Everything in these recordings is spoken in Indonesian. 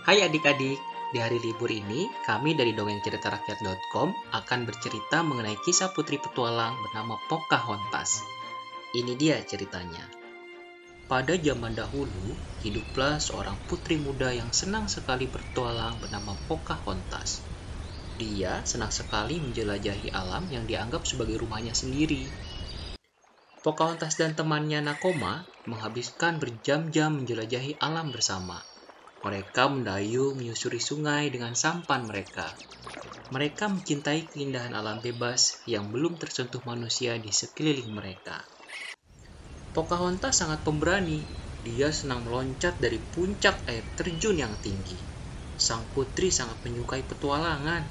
Hai adik-adik, di hari libur ini kami dari dongengceritarakyat.com akan bercerita mengenai kisah putri petualang bernama Pocahontas. Ini dia ceritanya. Pada zaman dahulu, hiduplah seorang putri muda yang senang sekali bertualang bernama Pocahontas. Dia senang sekali menjelajahi alam yang dianggap sebagai rumahnya sendiri. Pocahontas dan temannya Nakoma menghabiskan berjam-jam menjelajahi alam bersama. Mereka mendayung menyusuri sungai dengan sampan mereka. Mereka mencintai keindahan alam bebas yang belum tersentuh manusia di sekeliling mereka. Pocahontas sangat pemberani. Dia senang meloncat dari puncak air terjun yang tinggi. Sang putri sangat menyukai petualangan.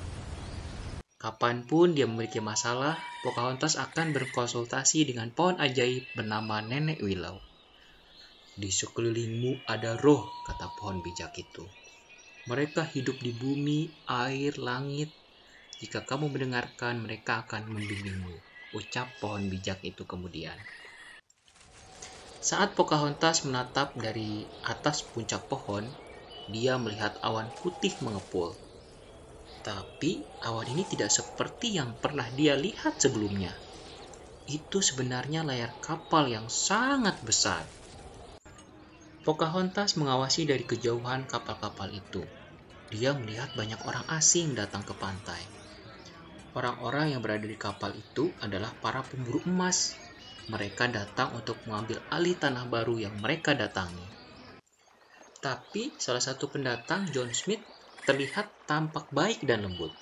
Kapanpun dia memiliki masalah, Pocahontas akan berkonsultasi dengan pohon ajaib bernama Nenek Willow. Di sekelilingmu ada roh, kata pohon bijak itu. Mereka hidup di bumi, air, langit. Jika kamu mendengarkan, mereka akan membimbingmu, ucap pohon bijak itu kemudian. Saat Pocahontas menatap dari atas puncak pohon, dia melihat awan putih mengepul. Tapi awan ini tidak seperti yang pernah dia lihat sebelumnya. Itu sebenarnya layar kapal yang sangat besar. Pocahontas mengawasi dari kejauhan kapal-kapal itu. Dia melihat banyak orang asing datang ke pantai. Orang-orang yang berada di kapal itu adalah para pemburu emas. Mereka datang untuk mengambil alih tanah baru yang mereka datangi. Tapi salah satu pendatang, John Smith, terlihat tampak baik dan lembut.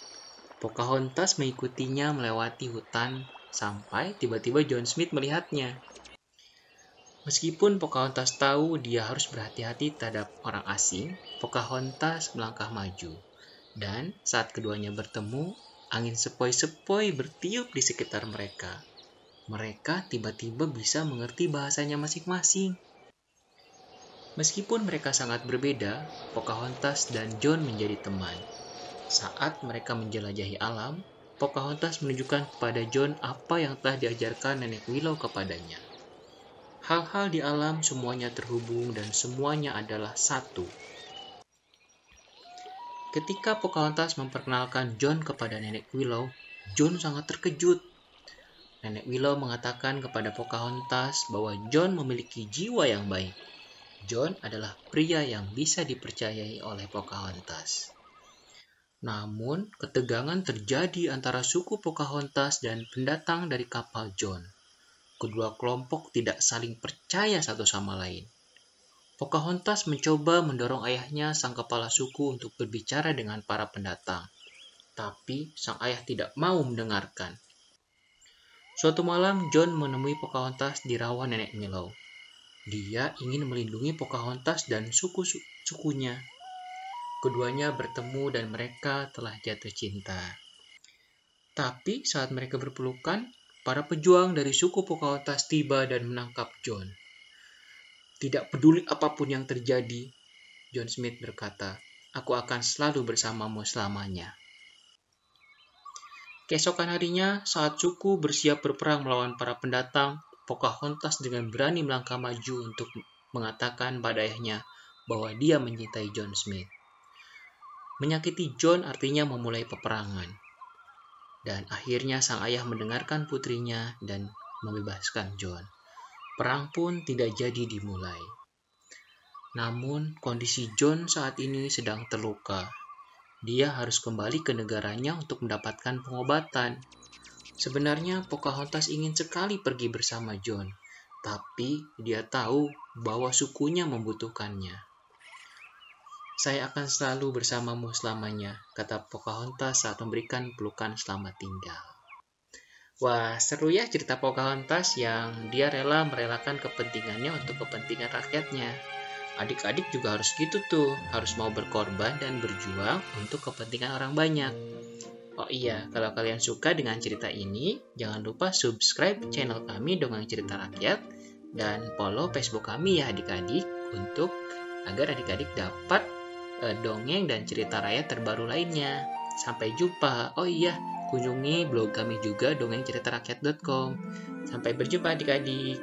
Pocahontas mengikutinya melewati hutan sampai tiba-tiba John Smith melihatnya. Meskipun Pocahontas tahu dia harus berhati-hati terhadap orang asing, Pocahontas melangkah maju. Dan saat keduanya bertemu, angin sepoi-sepoi bertiup di sekitar mereka. Mereka tiba-tiba bisa mengerti bahasanya masing-masing. Meskipun mereka sangat berbeda, Pocahontas dan John menjadi teman. Saat mereka menjelajahi alam, Pocahontas menunjukkan kepada John apa yang telah diajarkan Nenek Willow kepadanya. Hal-hal di alam semuanya terhubung dan semuanya adalah satu. Ketika Pocahontas memperkenalkan John kepada Nenek Willow, John sangat terkejut. Nenek Willow mengatakan kepada Pocahontas bahwa John memiliki jiwa yang baik. John adalah pria yang bisa dipercayai oleh Pocahontas. Namun, ketegangan terjadi antara suku Pocahontas dan pendatang dari kapal John. Kedua kelompok tidak saling percaya satu sama lain. Pocahontas mencoba mendorong ayahnya, sang kepala suku, untuk berbicara dengan para pendatang. Tapi sang ayah tidak mau mendengarkan. Suatu malam, John menemui Pocahontas di rawa Nenek Willow. Dia ingin melindungi Pocahontas dan suku-sukunya. Keduanya bertemu dan mereka telah jatuh cinta. Tapi saat mereka berpelukan, para pejuang dari suku Pocahontas tiba dan menangkap John. Tidak peduli apapun yang terjadi, John Smith berkata, aku akan selalu bersamamu selamanya. Keesokan harinya, saat suku bersiap berperang melawan para pendatang, Pocahontas dengan berani melangkah maju untuk mengatakan pada ayahnya bahwa dia mencintai John Smith. Menyakiti John artinya memulai peperangan. Dan akhirnya sang ayah mendengarkan putrinya dan membebaskan John. Perang pun tidak jadi dimulai. Namun, kondisi John saat ini sedang terluka. Dia harus kembali ke negaranya untuk mendapatkan pengobatan. Sebenarnya Pocahontas ingin sekali pergi bersama John, tapi dia tahu bahwa sukunya membutuhkannya. Saya akan selalu bersamamu selamanya, kata Pocahontas saat memberikan pelukan selamat tinggal. Wah, seru ya cerita Pocahontas yang dia rela merelakan kepentingannya untuk kepentingan rakyatnya. Adik-adik juga harus gitu tuh, harus mau berkorban dan berjuang untuk kepentingan orang banyak. Oh iya, kalau kalian suka dengan cerita ini, jangan lupa subscribe channel kami Dongeng Cerita Rakyat dan follow Facebook kami ya adik-adik untuk agar adik-adik dapat dongeng dan cerita rakyat terbaru lainnya. Sampai jumpa. Oh iya, kunjungi blog kami juga dongengceritarakyat.com. Sampai berjumpa adik-adik.